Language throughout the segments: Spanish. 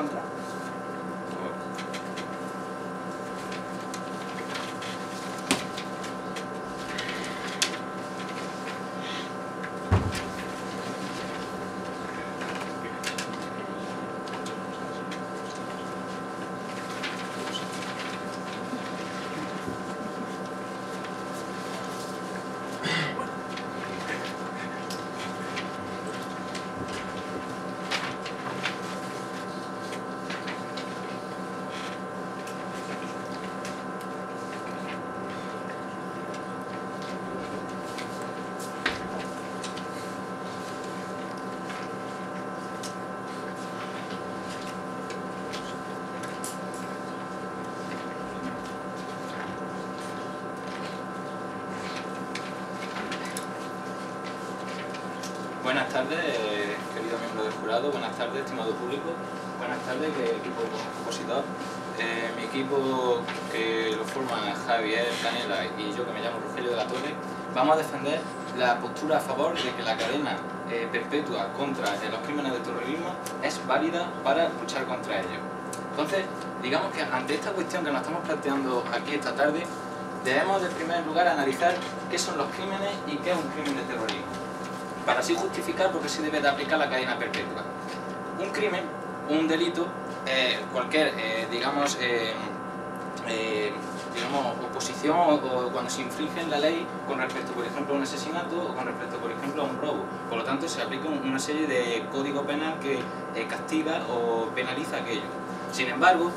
contra. Buenas tardes, querido miembro del jurado, buenas tardes, estimado público, buenas tardes, equipo opositor. Mi equipo, que lo forman Javier Canela y yo, que me llamo Rogelio de la Torre, vamos a defender la postura a favor de que la cadena perpetua contra los crímenes de terrorismo es válida para luchar contra ellos. Entonces, digamos que ante esta cuestión que nos estamos planteando aquí esta tarde, debemos en primer lugar analizar qué son los crímenes y qué es un crimen de terrorismo, para así justificar por qué se debe de aplicar la cadena perpetua. Un crimen, un delito, cualquier, digamos, oposición o cuando se infringe la ley con respecto, por ejemplo, a un asesinato o con respecto, por ejemplo, a un robo. Por lo tanto, se aplica una serie de código penal que castiga o penaliza aquello. Sin embargo,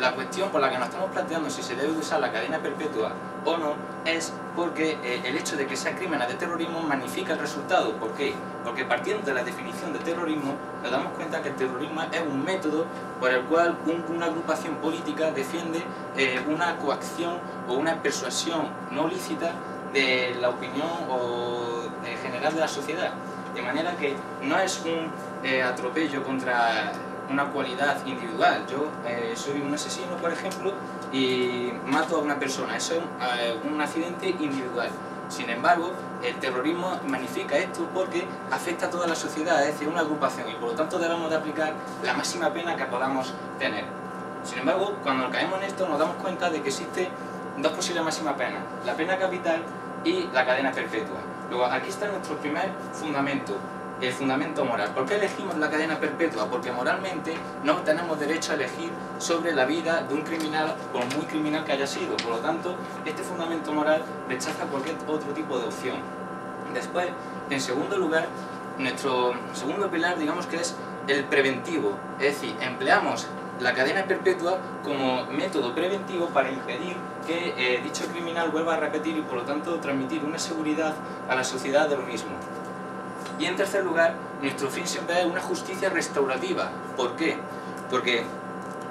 la cuestión por la que nos estamos planteando si se debe usar la cadena perpetua o no es porque el hecho de que sea crímenes de terrorismo magnifica el resultado. ¿Por qué? Porque partiendo de la definición de terrorismo nos damos cuenta que el terrorismo es un método por el cual una agrupación política defiende una coacción o una persuasión no lícita de la opinión general de la sociedad. De manera que no es un atropello contra una cualidad individual. Yo soy un asesino, por ejemplo, y mato a una persona. Eso es un accidente individual. Sin embargo, el terrorismo magnifica esto porque afecta a toda la sociedad, es decir, una agrupación, y por lo tanto debemos de aplicar la máxima pena que podamos tener. Sin embargo, cuando caemos en esto nos damos cuenta de que existen dos posibles máximas penas: la pena capital y la cadena perpetua. Luego, aquí está nuestro primer fundamento, el fundamento moral. ¿Por qué elegimos la cadena perpetua? Porque moralmente no tenemos derecho a elegir sobre la vida de un criminal, por muy criminal que haya sido. Por lo tanto, este fundamento moral rechaza cualquier otro tipo de opción. Después, en segundo lugar, nuestro segundo pilar, digamos que es el preventivo. Es decir, empleamos la cadena perpetua como método preventivo para impedir que dicho criminal vuelva a repetir y, por lo tanto, transmitir una seguridad a la sociedad de lo mismo. Y en tercer lugar, nuestro fin siempre es una justicia restaurativa. ¿Por qué? Porque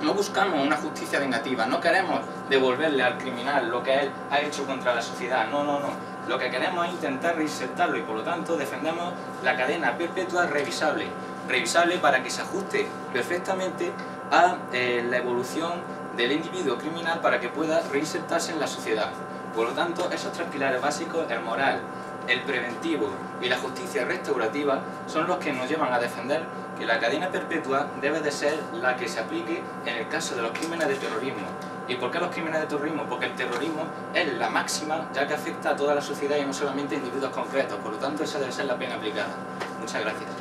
no buscamos una justicia vengativa, no queremos devolverle al criminal lo que él ha hecho contra la sociedad, no. Lo que queremos es intentar reinsertarlo y, por lo tanto, defendemos la cadena perpetua revisable para que se ajuste perfectamente a la evolución del individuo criminal para que pueda reinsertarse en la sociedad. Por lo tanto, esos tres pilares básicos, el moral, el preventivo y la justicia restaurativa, son los que nos llevan a defender que la cadena perpetua debe de ser la que se aplique en el caso de los crímenes de terrorismo. ¿Y por qué los crímenes de terrorismo? Porque el terrorismo es la máxima, ya que afecta a toda la sociedad y no solamente a individuos concretos. Por lo tanto, esa debe ser la pena aplicada. Muchas gracias.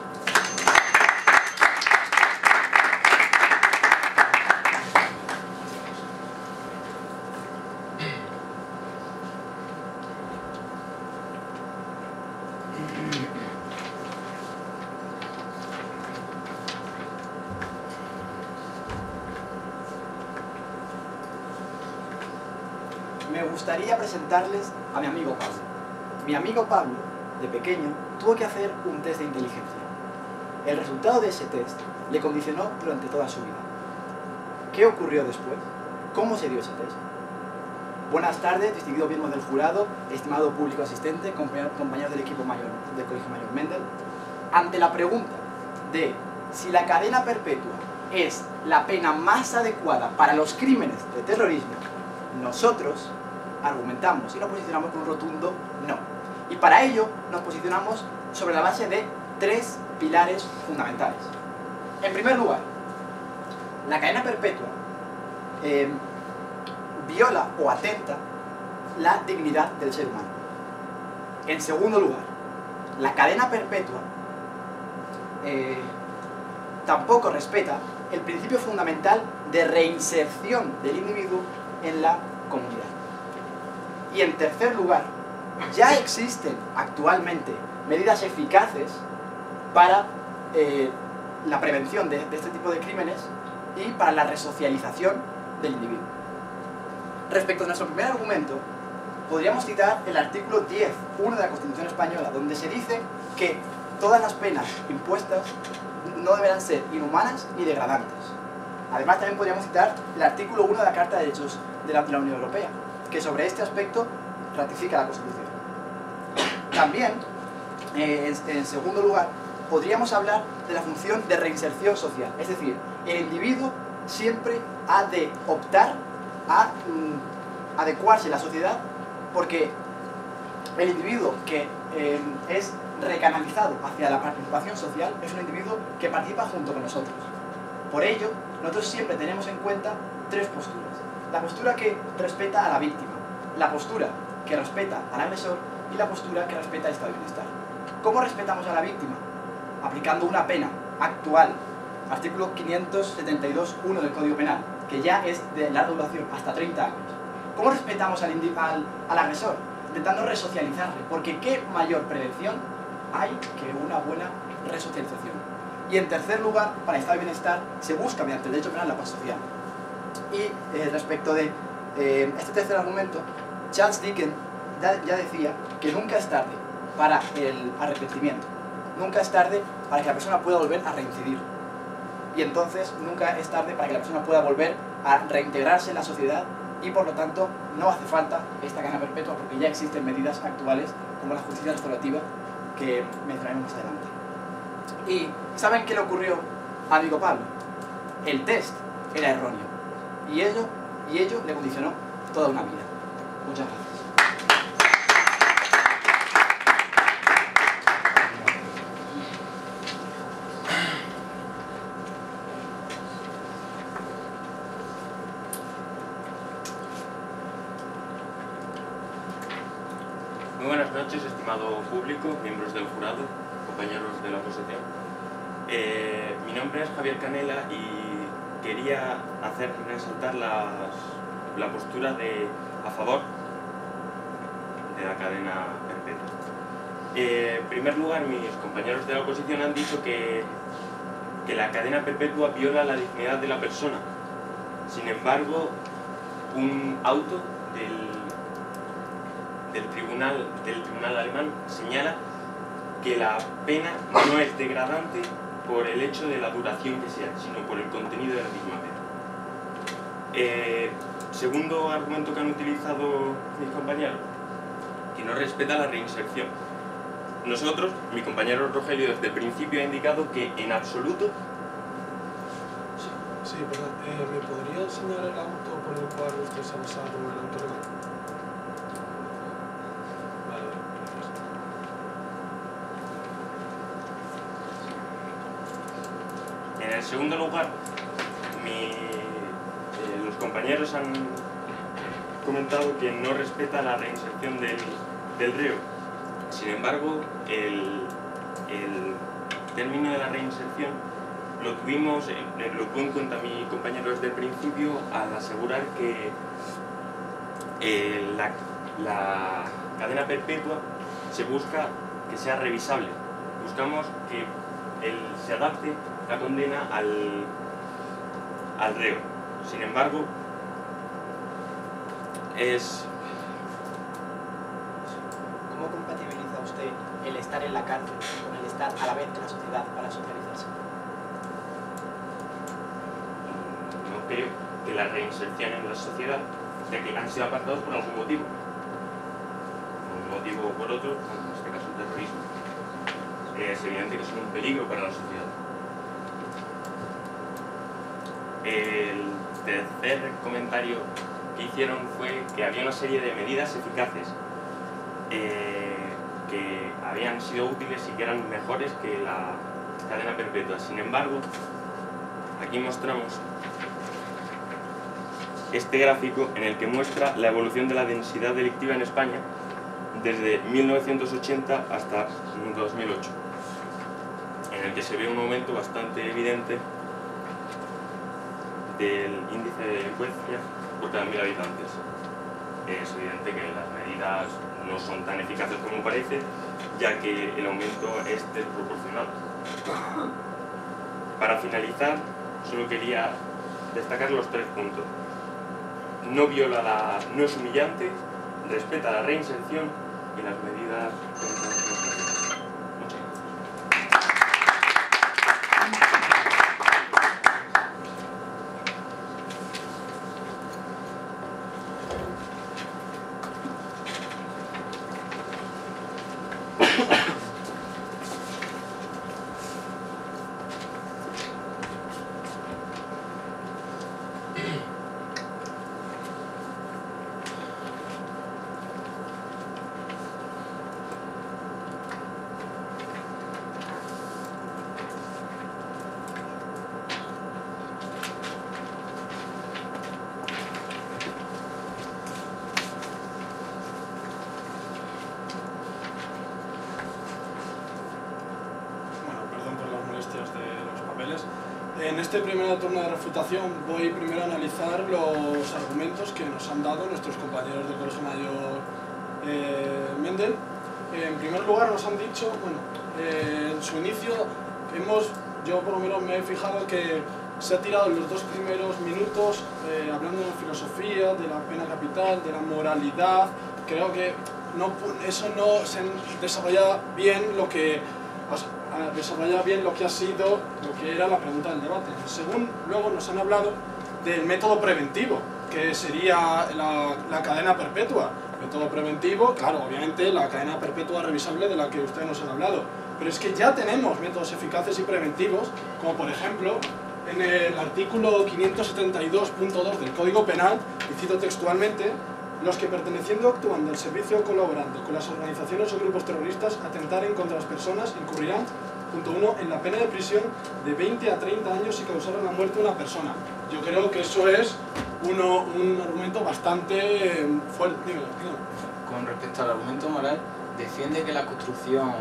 Me gustaría presentarles a mi amigo Pablo. Mi amigo Pablo, de pequeño, tuvo que hacer un test de inteligencia. El resultado de ese test le condicionó durante toda su vida. ¿Qué ocurrió después? ¿Cómo se dio ese test? Buenas tardes, distinguidos miembros del jurado, estimado público asistente, compañeros del equipo mayor del Colegio Mayor Mendel. Ante la pregunta de si la cadena perpetua es la pena más adecuada para los crímenes de terrorismo, nosotros argumentamos y nos posicionamos con un rotundo no. Y para ello nos posicionamos sobre la base de tres pilares fundamentales. En primer lugar, La cadena perpetua viola o atenta la dignidad del ser humano. En segundo lugar, la cadena perpetua tampoco respeta el principio fundamental de reinserción del individuo en la comunidad. Y en tercer lugar, ya existen actualmente medidas eficaces para la prevención de este tipo de crímenes y para la resocialización del individuo. Respecto a nuestro primer argumento, podríamos citar el artículo 10.1 de la Constitución Española, donde se dice que todas las penas impuestas no deberán ser inhumanas ni degradantes. Además, también podríamos citar el artículo 1 de la Carta de Derechos de la Unión Europea, que sobre este aspecto ratifica la Constitución. También, en segundo lugar, podríamos hablar de la función de reinserción social. Es decir, el individuo siempre ha de optar a adecuarse a la sociedad, porque el individuo que es recanalizado hacia la participación social es un individuo que participa junto con nosotros. Por ello, nosotros siempre tenemos en cuenta tres posturas. La postura que respeta a la víctima, la postura que respeta al agresor y la postura que respeta el estado de bienestar. ¿Cómo respetamos a la víctima? Aplicando una pena actual, artículo 572.1 del Código Penal, que ya es de larga duración, hasta 30 años. ¿Cómo respetamos al agresor? Intentando resocializarle, porque ¿qué mayor prevención hay que una buena resocialización? Y en tercer lugar, para el estado de bienestar, se busca mediante el derecho penal la paz social. Y respecto de este tercer argumento, Charles Dickens ya decía que nunca es tarde para el arrepentimiento, nunca es tarde para que la persona pueda volver a reincidir. Y entonces nunca es tarde para que la persona pueda volver a reintegrarse en la sociedad y por lo tanto no hace falta esta cadena perpetua porque ya existen medidas actuales como la justicia restaurativa que mencionaremos más adelante. ¿Y saben qué le ocurrió a amigo Pablo? El test era erróneo y ello le condicionó toda una vida. Muchas gracias. Muy buenas noches, estimado público, miembros del jurado, compañeros de la oposición. Mi nombre es Javier Canela y quería resaltar la postura a favor de la cadena perpetua. En primer lugar, mis compañeros de la oposición han dicho que la cadena perpetua viola la dignidad de la persona. Sin embargo, un auto del tribunal alemán señala que la pena no es degradante por el hecho de la duración que sea, sino por el contenido de la misma pena. Segundo argumento que han utilizado mis compañeros, que no respeta la reinserción. Nosotros, mi compañero Rogelio, desde el principio ha indicado que en absoluto... Sí, perdón. ¿Me podría enseñar el auto por el cual usted se ha basado en el auto legal? Vale, gracias. En el segundo lugar, los compañeros han comentado que no respeta la reinserción del reo. Sin embargo, el término de la reinserción lo tuvo en cuenta mi compañero desde el principio al asegurar que la cadena perpetua se busca que sea revisable. Buscamos que se adapte la condena al reo. Sin embargo, ¿Cómo compatibiliza usted el estar en la cárcel con el estar a la vez en la sociedad para socializarse? No creo que la reinserción en la sociedad, ya que han sido apartados por algún motivo. Por un motivo o por otro, en este caso el terrorismo, es evidente que son un peligro para la sociedad. El tercer comentario que hicieron fue que había una serie de medidas eficaces que habían sido útiles y que eran mejores que la cadena perpetua. Sin embargo, aquí mostramos este gráfico en el que muestra la evolución de la densidad delictiva en España desde 1980 hasta 2008, en el que se ve un aumento bastante evidente del índice de delincuencia por cada 1000 habitantes. Es evidente que las medidas no son tan eficaces como parece, ya que el aumento es desproporcionado. Para finalizar, solo quería destacar los 3 puntos. No es humillante, respeta la reinserción y las medidas contra los delitos. Muchas gracias. En este primer turno de refutación voy primero a analizar los argumentos que nos han dado nuestros compañeros del Colegio Mayor Mendel. En primer lugar nos han dicho, bueno, en su inicio yo por lo menos me he fijado que se ha tirado los 2 primeros minutos hablando de filosofía, de la pena capital, de la moralidad. Creo que eso no se desarrolla bien lo que ha sido, lo que era la pregunta del debate. Luego nos han hablado del método preventivo, que sería la cadena perpetua. Método preventivo, claro, obviamente la cadena perpetua revisable de la que ustedes nos han hablado. Pero es que ya tenemos métodos eficaces y preventivos, como por ejemplo en el artículo 572.2 del Código Penal, y cito textualmente: los que perteneciendo o actuando al servicio o colaborando con las organizaciones o grupos terroristas atentaren contra las personas incurrirán, punto 1, en la pena de prisión de 20 a 30 años si causaran la muerte de una persona. Yo creo que eso es un argumento bastante fuerte. Dígame. Con respecto al argumento moral, defiende que la construcción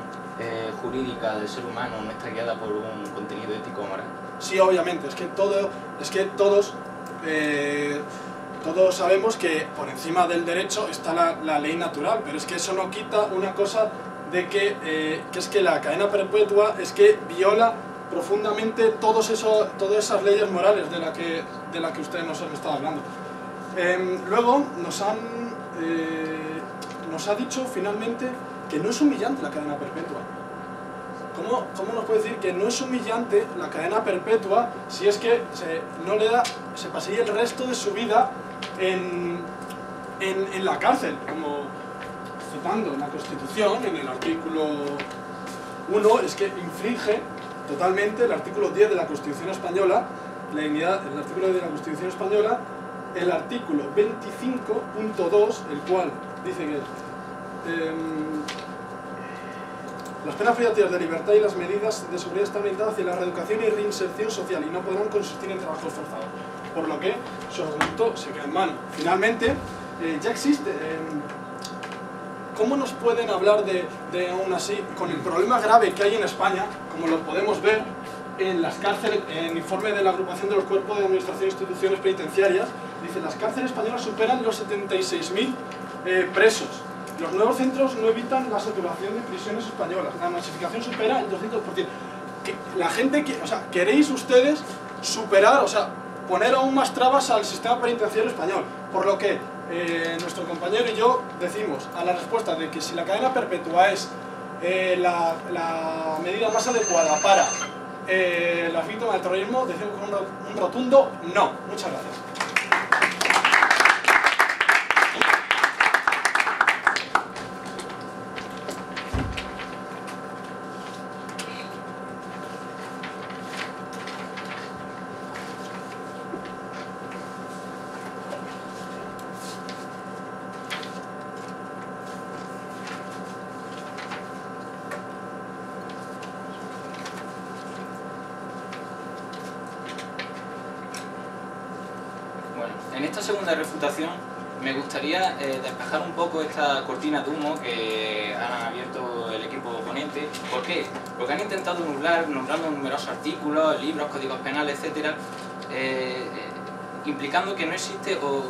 jurídica del ser humano no está guiada por un contenido ético o moral. Sí, obviamente, es que todos sabemos que por encima del derecho está la ley natural, pero es que eso no quita una cosa de que es que la cadena perpetua es que viola profundamente todas esas leyes morales de la que ustedes nos han estado hablando. Luego nos ha dicho finalmente que no es humillante la cadena perpetua. ¿Cómo nos puede decir que no es humillante la cadena perpetua si es que se pasaría el resto de su vida en la cárcel? Como citando en la Constitución, en el artículo 1, es que infringe totalmente el artículo 10 de la Constitución Española, el artículo 10 de la Constitución Española, el artículo 25.2, el cual dice que las penas privativas de libertad y las medidas de seguridad están orientadas hacia la reeducación y reinserción social y no podrán consistir en trabajos forzados. Por lo que su argumento se queda en mano. Finalmente, ya existe. ¿Cómo nos pueden hablar de aún así, con el problema grave que hay en España, como lo podemos ver en las cárceles, en el informe de la agrupación de los cuerpos de administración e instituciones penitenciarias, dice: las cárceles españolas superan los 76.000 presos. Los nuevos centros no evitan la saturación de prisiones españolas. La masificación supera el 200%. La gente, queréis ustedes superar, poner aún más trabas al sistema penitenciario español. Por lo que nuestro compañero y yo decimos a la respuesta de que si la cadena perpetua es la medida más adecuada para las víctimas del terrorismo, decimos con un rotundo no. Muchas gracias. En esta segunda refutación me gustaría despejar un poco esta cortina de humo que han abierto el equipo oponente. ¿Por qué? Porque han intentado nublar, nombrando numerosos artículos, libros, códigos penales, etcétera, implicando que no existe o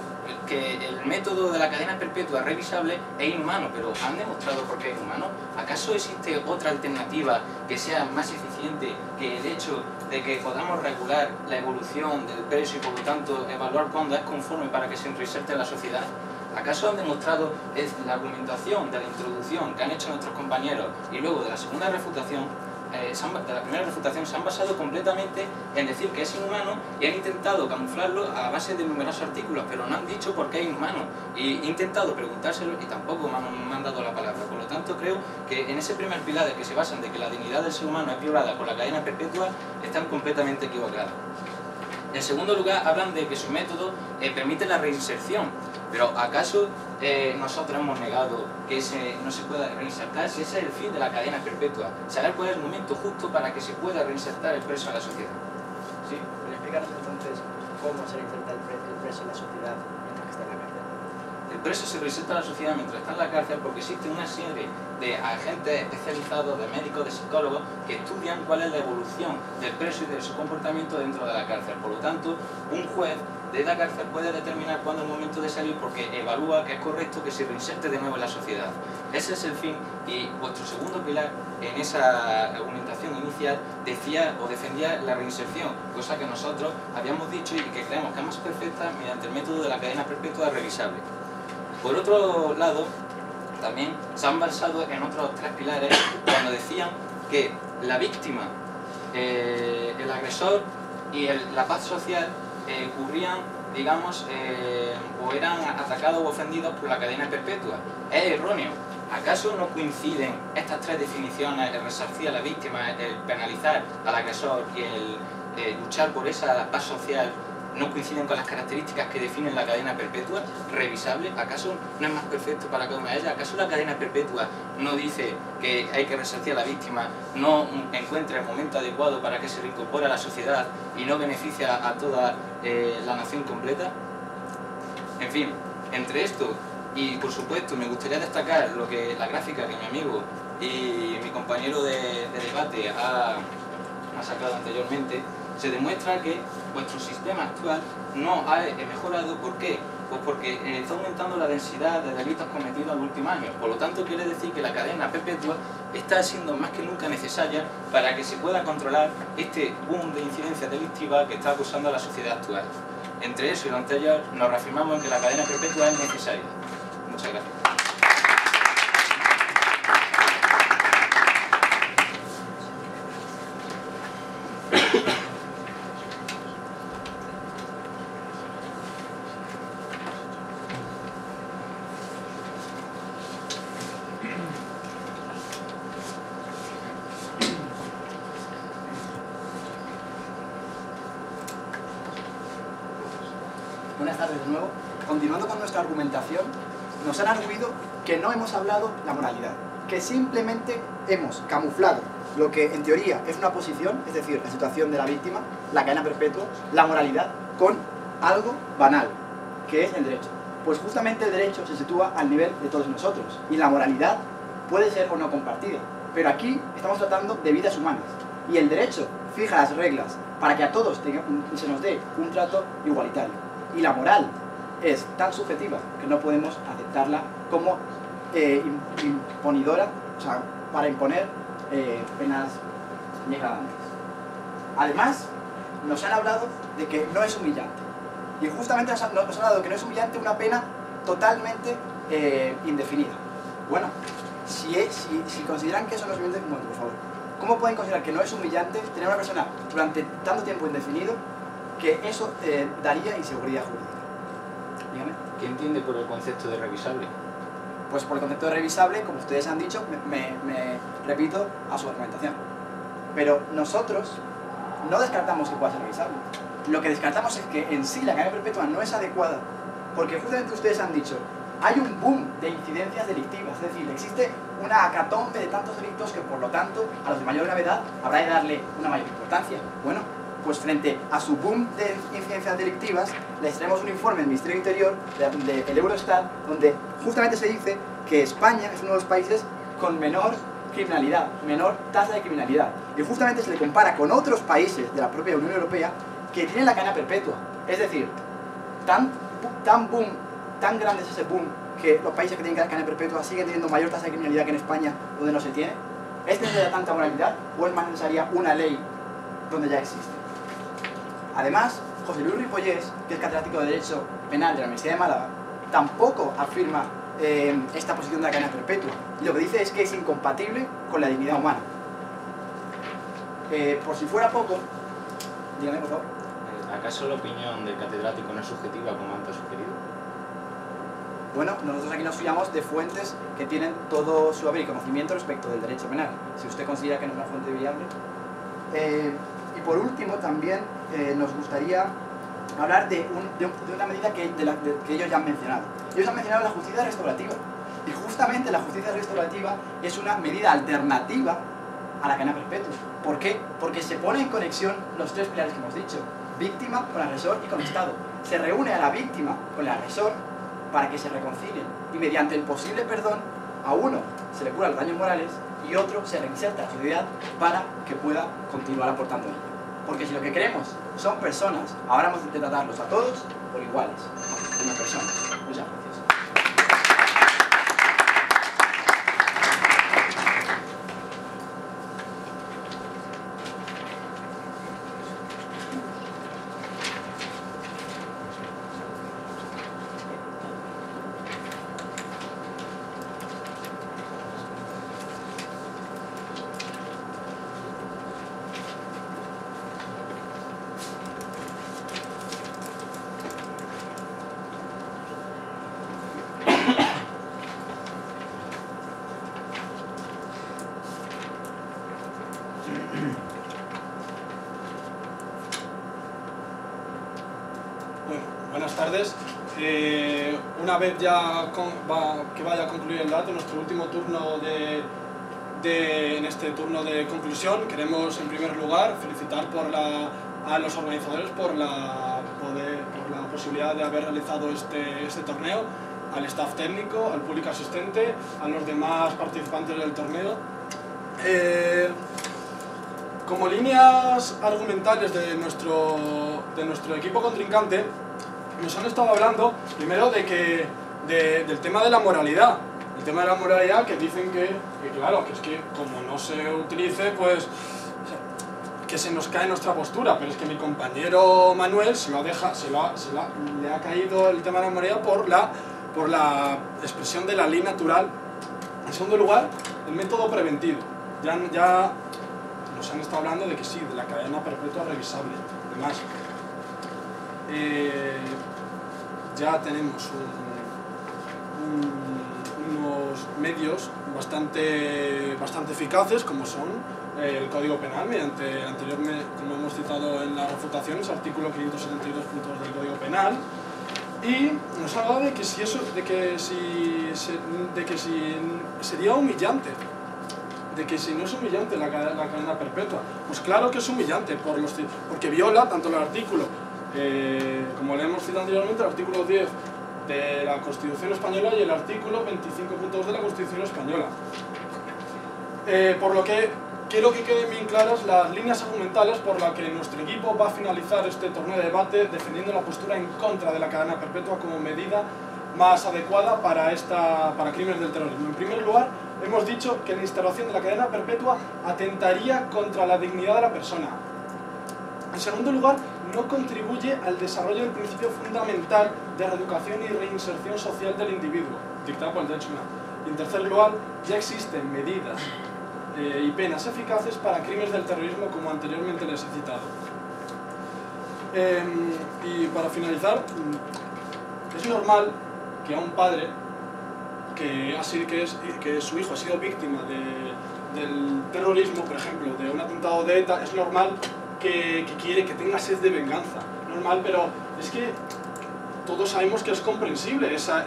que el método de la cadena perpetua revisable es inhumano, pero ¿han demostrado por qué es inhumano? ¿Acaso existe otra alternativa que sea más eficiente que el hecho de que podamos regular la evolución del preso y por lo tanto evaluar cuándo es conforme para que se reinserte en la sociedad? ¿Acaso han demostrado la argumentación de la introducción que han hecho nuestros compañeros y luego de la segunda refutación, de la primera refutación, se han basado completamente en decir que es inhumano y han intentado camuflarlo a base de numerosos artículos, pero no han dicho por qué es inhumano? Y he intentado preguntárselo y tampoco me han dado la palabra. Por lo tanto, creo que en ese primer pilar del que se basan de que la dignidad del ser humano es violada por la cadena perpetua, están completamente equivocados. En segundo lugar, hablan de que su método permite la reinserción, pero ¿acaso nosotros hemos negado que no se pueda reinsertar? Si ese es el fin de la cadena perpetua, saber cuál es el momento justo para que se pueda reinsertar el preso en la sociedad. ¿Sí? ¿Puedes explicarnos entonces cómo se reinserta el preso en la sociedad mientras que está en la cárcel? El preso se reinserta a la sociedad mientras está en la cárcel porque existe una serie de agentes especializados, de médicos, de psicólogos, que estudian cuál es la evolución del preso y de su comportamiento dentro de la cárcel. Por lo tanto, un juez de la cárcel puede determinar cuándo es el momento de salir porque evalúa que es correcto que se reinserte de nuevo en la sociedad. Ese es el fin, y vuestro segundo pilar en esa argumentación inicial decía o defendía la reinserción, cosa que nosotros habíamos dicho y que creemos que es más perfecta mediante el método de la cadena perpetua revisable. Por otro lado, también se han basado en otros tres pilares cuando decían que la víctima, el agresor y la paz social ocurrían, digamos, o eran atacados o ofendidos por la cadena perpetua. Es erróneo. ¿Acaso no coinciden estas tres definiciones, el resarcir a la víctima, el penalizar al agresor y el luchar por esa paz social, no coinciden con las características que definen la cadena perpetua revisable? ¿Acaso no es más perfecto para cada una de ellas? ¿Acaso la cadena perpetua no dice que hay que resarcir a la víctima, no encuentra el momento adecuado para que se reincorpore a la sociedad y no beneficia a toda la nación completa? En fin, entre esto y por supuesto me gustaría destacar la gráfica que mi amigo y mi compañero de debate ha sacado anteriormente. Se demuestra que vuestro sistema actual no ha mejorado. ¿Por qué? Pues porque está aumentando la densidad de delitos cometidos en los últimos años. Por lo tanto, quiere decir que la cadena perpetua está siendo más que nunca necesaria para que se pueda controlar este boom de incidencia delictiva que está acusando a la sociedad actual. Entre eso y lo anterior, nos reafirmamos en que la cadena perpetua es necesaria. Muchas gracias. Buenas tardes de nuevo. Continuando con nuestra argumentación, nos han arguido que no hemos hablado la moralidad, que simplemente hemos camuflado lo que en teoría es una posición, es decir, la situación de la víctima, la cadena perpetua, la moralidad, con algo banal, que es el derecho. Pues justamente el derecho se sitúa al nivel de todos nosotros, y la moralidad puede ser o no compartida, pero aquí estamos tratando de vidas humanas, y el derecho fija las reglas para que a todos se nos dé un trato igualitario, y la moral es tan subjetiva que no podemos aceptarla como imponidora, o sea, para imponer penas degradantes. Además, nos han hablado de que no es humillante, y justamente nos han hablado de que no es humillante una pena totalmente indefinida. Bueno, si consideran que eso no es humillante, bueno, por favor, ¿cómo pueden considerar que no es humillante tener a una persona durante tanto tiempo indefinido, que eso daría inseguridad jurídica? Dígame. ¿Qué entiende por el concepto de revisable? Pues por el concepto de revisable, como ustedes han dicho, me repito a su argumentación. Pero nosotros no descartamos que pueda ser revisable. Lo que descartamos es que en sí la cadena perpetua no es adecuada, porque justamente ustedes han dicho, hay un boom de incidencias delictivas, es decir, existe una hecatombe de tantos delitos que por lo tanto a los de mayor gravedad habrá de darle una mayor importancia. Bueno, Pues frente a su boom de incidencias delictivas, les traemos un informe del Ministerio del Interior, del Eurostat, donde justamente se dice que España es uno de los países con menor criminalidad, menor tasa de criminalidad. Y justamente se le compara con otros países de la propia Unión Europea que tienen la cadena perpetua. Es decir, tan grande es ese boom que los países que tienen cadena perpetua siguen teniendo mayor tasa de criminalidad que en España, donde no se tiene. ¿Es necesaria tanta moralidad o es más necesaria una ley donde ya existe? Además, José Luis Ripollés, que es catedrático de Derecho Penal de la Universidad de Málaga, tampoco afirma esta posición de la cadena perpetua. Y lo que dice es que es incompatible con la dignidad humana. Por si fuera poco, dígame por favor. ¿Acaso la opinión del catedrático no es subjetiva como antes sugerido? Bueno, nosotros aquí nos fiamos de fuentes que tienen todo su haber y conocimiento respecto del derecho penal. Si usted considera que no es una fuente viable. Y por último, también nos gustaría hablar de una medida que ellos ya han mencionado. Ellos han mencionado la justicia restaurativa. Y justamente la justicia restaurativa es una medida alternativa a la cadena perpetua. ¿Por qué? Porque se pone en conexión los tres pilares que hemos dicho. Víctima con agresor y con Estado. Se reúne a la víctima con el agresor para que se reconcilien. Y mediante el posible perdón, a uno se le cura los daños morales y otro se reinserta a la sociedad para que pueda continuar aportando ello. Porque si lo que queremos son personas, ahora hemos de tratarlos a todos por iguales, como personas. Muchas gracias. Bueno, buenas tardes. Una vez ya que vaya a concluir el debate, nuestro último turno en este turno de conclusión, queremos en primer lugar felicitar a los organizadores por la posibilidad de haber realizado este torneo, al staff técnico, al público asistente, a los demás participantes del torneo. Como líneas argumentales de nuestro equipo contrincante, nos han estado hablando primero del tema de la moralidad. El tema de la moralidad, que dicen que claro, que es que como no se utilice, pues que se nos cae nuestra postura. Pero es que mi compañero Manuel le ha caído el tema de la moralidad por la expresión de la ley natural. En segundo lugar, el método preventivo. Ya nos han estado hablando de que sí, de la cadena perpetua revisable. Además, ya tenemos unos medios bastante eficaces, como son el Código Penal, mediante el anterior, como hemos citado en las refutaciones, artículo 572 puntos del Código Penal. Y nos ha hablado de que si sería humillante, de que si no es humillante la cadena perpetua. Pues claro que es humillante, porque viola tanto el artículo, como le hemos citado anteriormente, el artículo 10 de la Constitución Española y el artículo 25.2 de la Constitución Española. Por lo que quiero que queden bien claras las líneas argumentales por las que nuestro equipo va a finalizar este torneo de debate defendiendo la postura en contra de la cadena perpetua como medida más adecuada para crímenes del terrorismo. En primer lugar, hemos dicho que la instauración de la cadena perpetua atentaría contra la dignidad de la persona. En segundo lugar, no contribuye al desarrollo del principio fundamental de reeducación y reinserción social del individuo, dictado por el derecho penal. Y en tercer lugar, ya existen medidas y penas eficaces para crímenes del terrorismo, como anteriormente les he citado. Y para finalizar, es normal que a un padre que su hijo ha sido víctima del terrorismo, por ejemplo, de un atentado de ETA, es normal que tenga sed de venganza. Normal, pero es que todos sabemos que es comprensible esa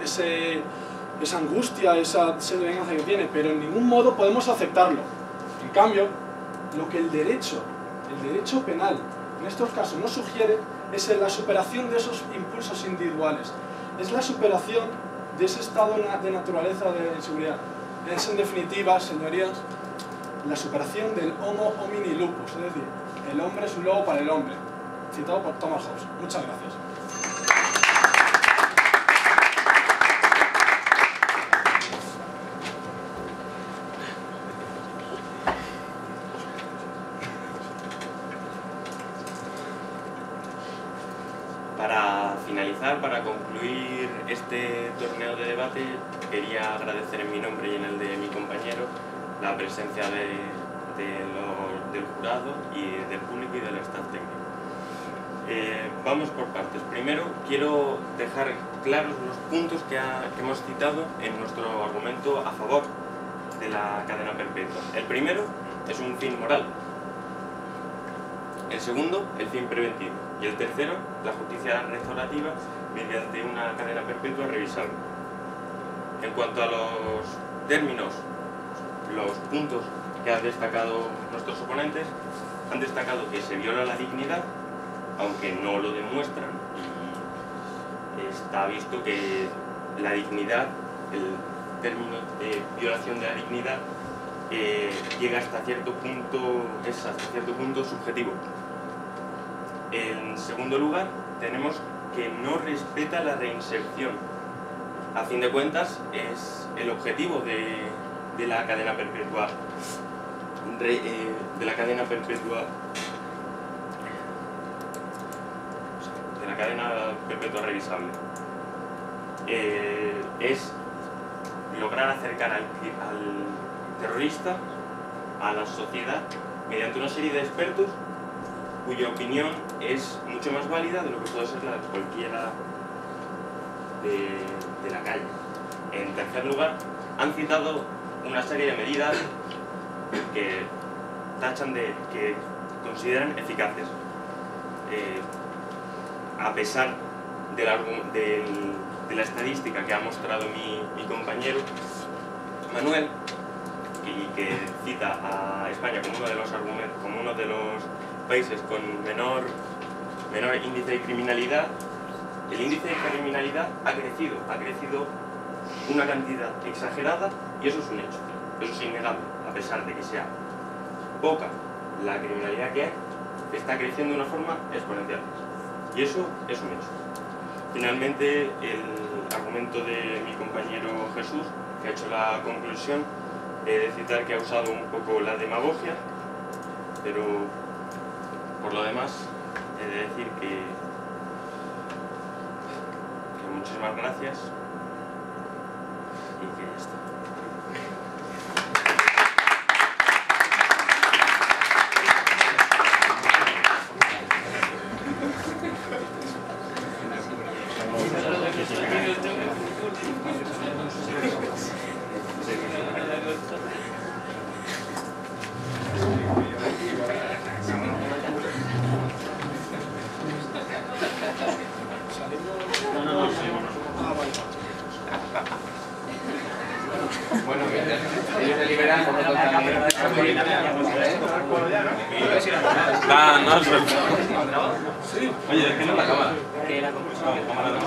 angustia, esa sed de venganza que tiene, pero en ningún modo podemos aceptarlo. En cambio, lo que el derecho penal en estos casos nos sugiere es la superación de esos impulsos individuales, es la superación de ese estado de naturaleza de inseguridad. Es en definitiva, señorías, la superación del homo homini lupus, es decir, el hombre es un lobo para el hombre, citado por Thomas Hobbes. Muchas gracias. Para finalizar, para concluir este torneo de debate, quería agradecer en mi nombre y en el de mi compañero la presencia del jurado y del público y del staff técnico. Vamos por partes. Primero, quiero dejar claros los puntos que hemos citado en nuestro argumento a favor de la cadena perpetua. El primero es un fin moral. El segundo, el fin preventivo. Y el tercero, la justicia restaurativa mediante una cadena perpetua revisable. En cuanto a los términos, los puntos que han destacado nuestros oponentes, han destacado que se viola la dignidad, aunque no lo demuestran, y está visto que la dignidad, el término de violación de la dignidad, llega hasta cierto punto, es hasta cierto punto subjetivo. En segundo lugar, tenemos que no respeta la reinserción. A fin de cuentas, es el objetivo de la cadena perpetua, revisable. Es lograr acercar al terrorista a la sociedad mediante una serie de expertos cuya opinión es mucho más válida de lo que puede ser la de cualquiera de la calle. En tercer lugar, han citado una serie de medidas que tachan que consideran eficaces. A pesar de la estadística que ha mostrado mi compañero Manuel, y que cita a España como uno de los países con menor índice de criminalidad, el índice de criminalidad ha crecido una cantidad exagerada, y eso es un hecho, eso es innegable. A pesar de que sea poca la criminalidad que hay, está creciendo de una forma exponencial, y eso es un hecho. Finalmente, el argumento de mi compañero Jesús, que ha hecho la conclusión, he de citar que ha usado un poco la demagogia, pero por lo demás he de decir que muchísimas gracias y que ya está. Bueno, ellos deliberan por otro camino. Oye, es que no la cámara. Que la cámara no.